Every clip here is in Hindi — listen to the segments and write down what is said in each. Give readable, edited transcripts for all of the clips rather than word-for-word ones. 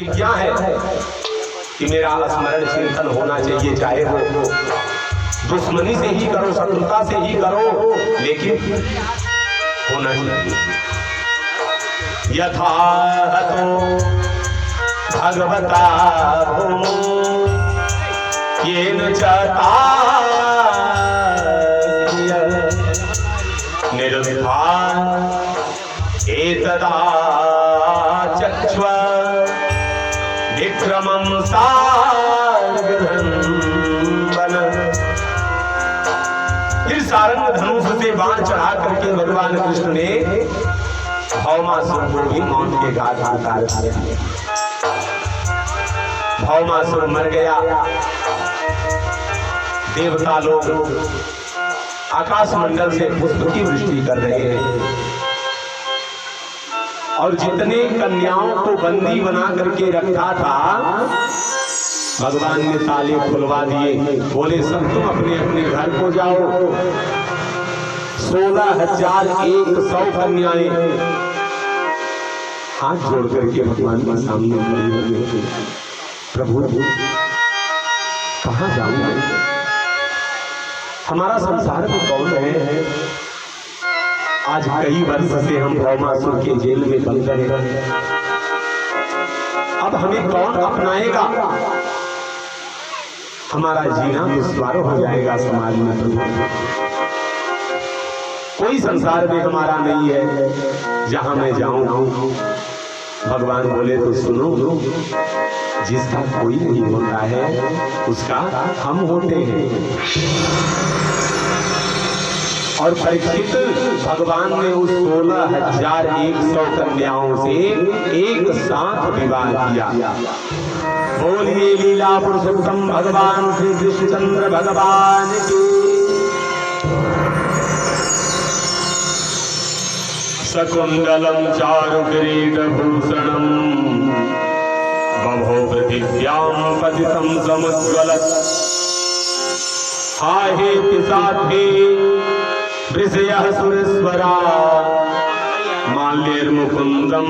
क्या है कि मेरा स्मरण चिंतन होना चाहिए, चाहे वो दुश्मनी से ही करो, शत्रुता से ही करो, लेकिन होना चाहिए। यथा तो भगवता येन चता निरुद्धा एतदा चक्ष्व विक्रमं सारंगधनुष। फिर सारंग धनुष से बाण चढ़ा करके भगवान कृष्ण ने भौमासुर को भी मौत के घाट उतार दिया। भौमासुर मर गया। देवता लोग आकाश मंडल से पुष्प की वृष्टि कर रहे हैं और जितने कन्याओं को बंदी बना करके रखा था भगवान ने ताले खुलवा दिए। बोले सब तुम अपने अपने घर को जाओ। 16,100 कन्याएं हाथ जोड़ करके भगवान के सामने खड़ी हुई। प्रभु कहां जाऊंगा? हमारा संसार में कौन है? आज कई वर्ष से हम भौमासुर के जेल में बंद रहे। अब हमें कौन अपनाएगा? हमारा जीना दुश्वार हो जाएगा समाज में। कोई संसार में हमारा नहीं है जहां मैं जाऊं। भगवान बोले तो सुनो, जिसका कोई नहीं होता है उसका हम होते हैं। और परीक्षित भगवान ने उस 16,100 कन्याओं से एक साथ विवाह किया। बोलिए लीला पुरुषोत्तम भगवान श्री कृष्णचंद्र भगवान की। सकुंडलम चारु किरीटभूषणम बभो पृथिव्यां पतितं समुज्ज्वलत्। हाहेति साध्ये वृषयः सुरेश्वरा माल्यैर्मुकुन्दं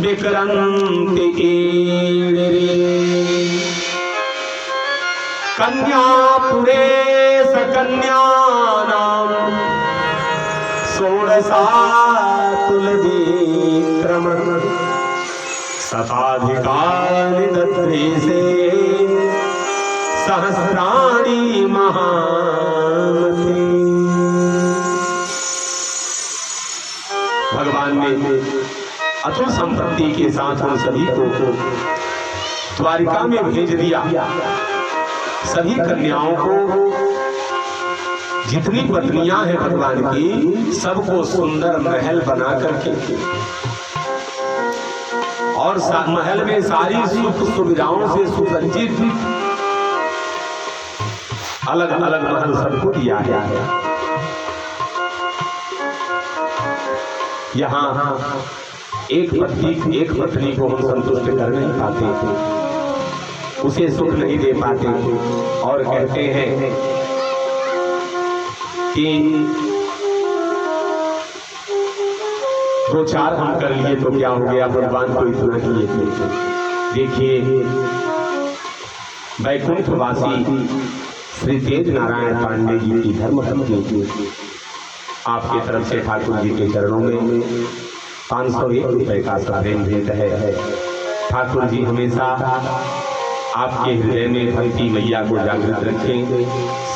विकरन्ति ईडिरे। कन्यापुरे सकन्यानां षोडशातुलविक्रमः शताधिकानि दध्रेसे सहस्राणि महामते। भगवान ने अतुल संपत्ति के साथ उन सभी को द्वारिका में भेज दिया। सभी कन्याओं को, जितनी पत्नियां हैं भगवान की, सबको सुंदर महल बना करके और महल में सारी सुख सुविधाओं से सुसज्जित अलग अलग महल सबको दिया है। यहाँ एक पत्नी को हम संतुष्ट कर नहीं पाते, उसे सुख नहीं दे पाते और कहते हैं कि 2-4 हम कर लिए तो क्या हो गया, भगवान को इतना किए थे। देखिए वैकुंठवासी श्री तेज नारायण पांडे जी की धर्मपत्नी आपके तरफ से ठाकुर जी के चरणों में 501 रुपए का प्रेम भेंट है। ठाकुर जी हमेशा आपके हृदय में भक्ति मैया को जागृत रखें,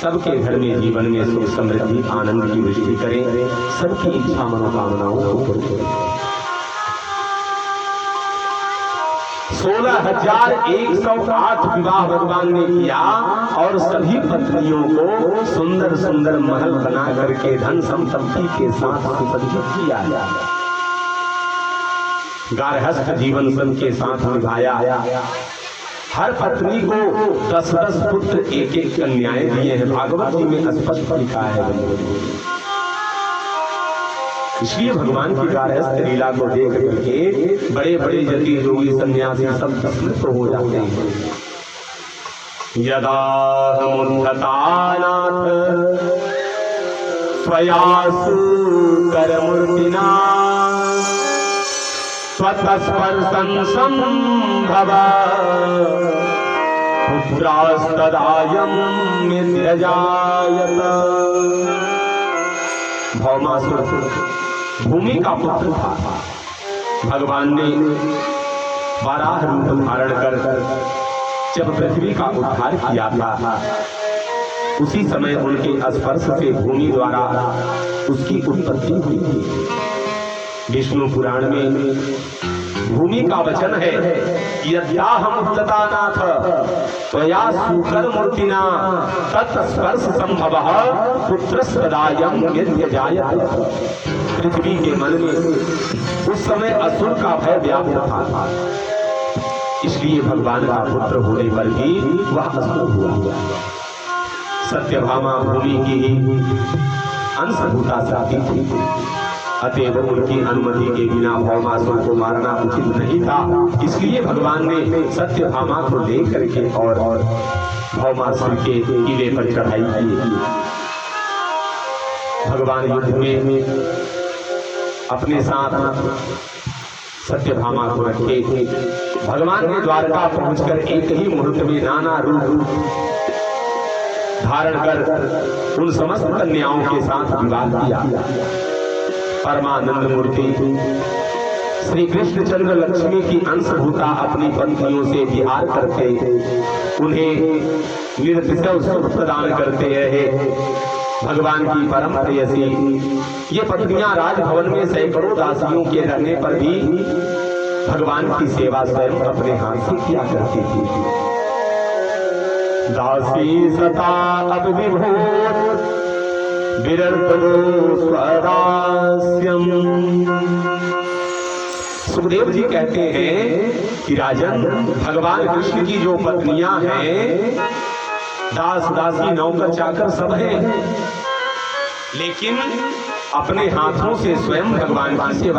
सबके घर में जीवन में सुख समृद्धि आनंद की वृद्धि करें, सबकी इच्छा मनोकामनाओं को पूर्ण करें। 16,108 विवाह भगवान ने किया और सभी पत्नियों को सुंदर सुंदर महल बना करके धन संपत्ति के साथ सुसज्जित किया। गार्हस्थ जीवन सबके साथ निभाया। हर पत्नी को 10-10 पुत्र, 1-1 कन्याएं दिए हैं। भागवत जी में स्पष्ट लिखा है। इसलिए भगवान की गार्हस्थ लीला को देख करके बड़े बड़े जति योगी सन्यासी सब प्रसन्न हो जाते हैं। यदा समुद्धतानाथ त्वया सुकरमूर्तिना स्वतस्पर्शं संभव पुत्रास्तदायं मित्यजायत। भौमासुर भूमि का पुत्र था। भगवान ने बारह रूप धारण कर जब पृथ्वी का उद्धार किया था, उसी समय उनके स्पर्श से भूमि द्वारा उसकी उत्पत्ति हुई थी। विष्णु पुराण में भूमि का वचन है, यद्याहमुत्ततानाथ त्वया सूकर मूर्तिना तत्स्पर्श संभवः पुत्रस्तदायं यद्यजायत। पृथ्वी के मन में उस समय असुर का भय व्याप्त था, इसलिए भगवान का पुत्र होने पर भी वह असुर हुआ। सत्यभामा भूमि की ही अंशभूता शक्ति थी, अतएव उनकी अनुमति के बिना भौमासुर को मारना उचित नहीं था। इसलिए भगवान ने सत्यभामा को लेकर के और भौमासुर के किले पर चढ़ाई की। भगवान युद्ध में अपने साथ सत्यभामा को रखे। भगवान ने द्वारका पहुंचकर एक ही मुहूर्त में नाना रूप धारण कर उन समस्त कन्याओं के साथ विवाह किया। परमानंद मूर्ति श्री कृष्णचंद्र लक्ष्मी की अंशभूता अपनी पत्नियों से विहार करते, उन्हें निर्दिशव सुख प्रदान करते रहे। भगवान की परम प्रेयसी ये पत्नियां राजभवन में सैकड़ों दासियों के रहने पर भी भगवान की सेवा स्वयं अपने हाथ से किया करती थी। दासी सता अब विभोर विरर्तनो स्वदास्यम। सुखदेव जी कहते हैं कि राजन, भगवान कृष्ण की जो पत्नियां हैं, दास दासी नौकर चाकर सब हैं, लेकिन अपने हाथों से स्वयं भगवान की सेवा